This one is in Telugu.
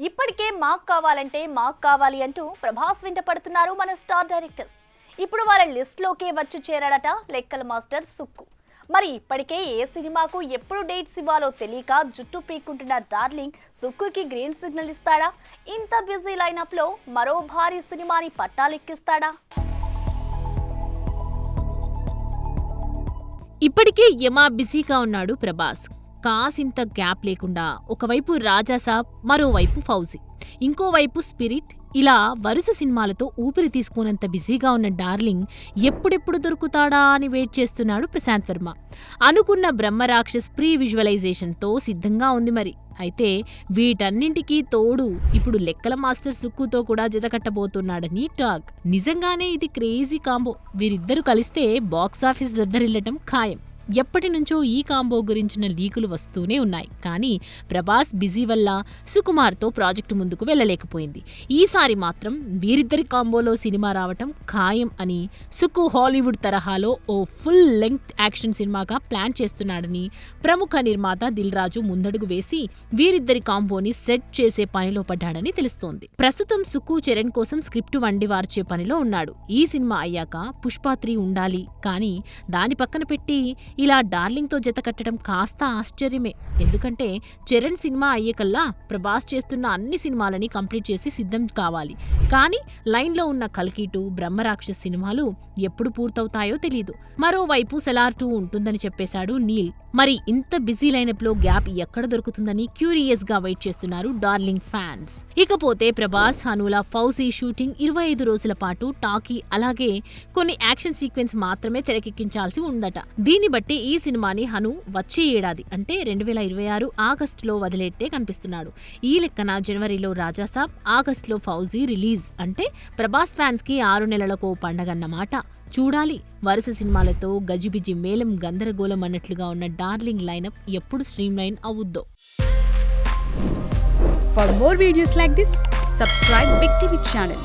ఇప్పటికే మాకు కావాలంటే మాకు కావాలి అంటూ ప్రభాస్ వెంట పడుతున్నారు మన స్టార్ డైరెక్టర్స్. ఇప్పుడు వాళ్ళ లిస్ట్లోకే వచ్చి చేరాడట లెక్కల మాస్టర్ సుక్కు. మరి ఇప్పటికే ఏ సినిమాకు ఎప్పుడు డేట్స్ ఇవ్వాలో తెలియక జుట్టు పీక్కుంటున్న డార్లింగ్ సుక్కుకి గ్రీన్ సిగ్నల్ ఇస్తాడా? ఇంత బిజీ లైనప్లో మరో భారీ సినిమాని పట్టాలెక్కిస్తాడా? ఇప్పటికే యమా బిజీగా ఉన్నాడు ప్రభాస్. కాసింత గ్యాప్ లేకుండా ఒకవైపు రాజాసాబ్, మరోవైపు ఫౌజీ, ఇంకోవైపు స్పిరిట్, ఇలా వరుస సినిమాలతో ఊపిరి తీసుకున్నంత బిజీగా ఉన్న డార్లింగ్ ఎప్పుడెప్పుడు దొరుకుతాడా అని వెయిట్ చేస్తున్నాడు ప్రశాంత్ వర్మ. అనుకున్న బ్రహ్మరాక్షస్ ప్రీ విజువలైజేషన్తో సిద్ధంగా ఉంది మరి. అయితే వీటన్నింటికీ తోడు ఇప్పుడు లెక్కల మాస్టర్ సుక్కుతో కూడా జతకట్టబోతున్నాడని టాక్. నిజంగానే ఇది క్రేజీ కాంబో. వీరిద్దరూ కలిస్తే బాక్సాఫీస్ దద్దరిల్లటం ఖాయం. ఎప్పటి నుంచో ఈ కాంబో గురించిన లీకులు వస్తూనే ఉన్నాయి. కానీ ప్రభాస్ బిజీ వల్ల సుకుమార్తో ప్రాజెక్టు ముందుకు వెళ్ళలేకపోయింది. ఈసారి మాత్రం వీరిద్దరి కాంబోలో సినిమా రావటం ఖాయం అని సుక్కు హాలీవుడ్ తరహాలో ఓ ఫుల్ లెంగ్త్ యాక్షన్ సినిమాగా ప్లాన్ చేస్తున్నాడని ప్రముఖ నిర్మాత దిల్ రాజు ముందడుగు వేసి వీరిద్దరి కాంబోని సెట్ చేసే పనిలో పడ్డాడని తెలుస్తోంది. ప్రస్తుతం సుక్కు చరణ్ కోసం స్క్రిప్టు వండి వార్చే పనిలో ఉన్నాడు. ఈ సినిమా అయ్యాక పుష్ప 3 ఉండాలి. కానీ దాని పక్కన పెట్టి ఇలా డార్లింగ్తో జత కట్టడం కాస్త ఆశ్చర్యమే. ఎందుకంటే చరణ్ సినిమా అయ్యేకల్లా ప్రభాస్ చేస్తున్న అన్ని సినిమాలని కంప్లీట్ చేసి సిద్ధం కావాలి. కానీ లైన్లో ఉన్న కల్కి 2, బ్రహ్మరాక్షస్ సినిమాలు ఎప్పుడు పూర్తవుతాయో తెలీదు. మరోవైపు సెలార్ 2 ఉంటుందని చెప్పేశాడు నీల్. మరి ఇంత బిజీ లైనప్లో గ్యాప్ ఎక్కడ దొరుకుతుందని క్యూరియస్ గా వెయిట్ చేస్తున్నారు డార్లింగ్ ఫ్యాన్స్. ఇకపోతే ప్రభాస్, హనుల, ఫౌజీ షూటింగ్ 25 రోజుల పాటు టాకీ, అలాగే కొన్ని యాక్షన్ సీక్వెన్స్ మాత్రమే తెరకెక్కించాల్సి ఉందట. దీన్ని బట్టి ఈ సినిమాని హను వచ్చే ఏడాది అంటే 2026 ఆగస్టులో వదిలేట్టే కనిపిస్తున్నాడు. ఈ లెక్కన జనవరిలో రాజాసాబ్, ఆగస్టులో ఫౌజీ రిలీజ్ అంటే ప్రభాస్ ఫ్యాన్స్ కి 6 నెలలకో పండగన్నమాట. చూడాలి వరుస సినిమాలతో గజిబిజి మేళం గందరగోళం అన్నట్లుగా ఉన్న డార్లింగ్ లైనప్ ఎప్పుడు స్ట్రీమ్ లైన్ అవుద్దో. For more videos like this, subscribe Big TV channel.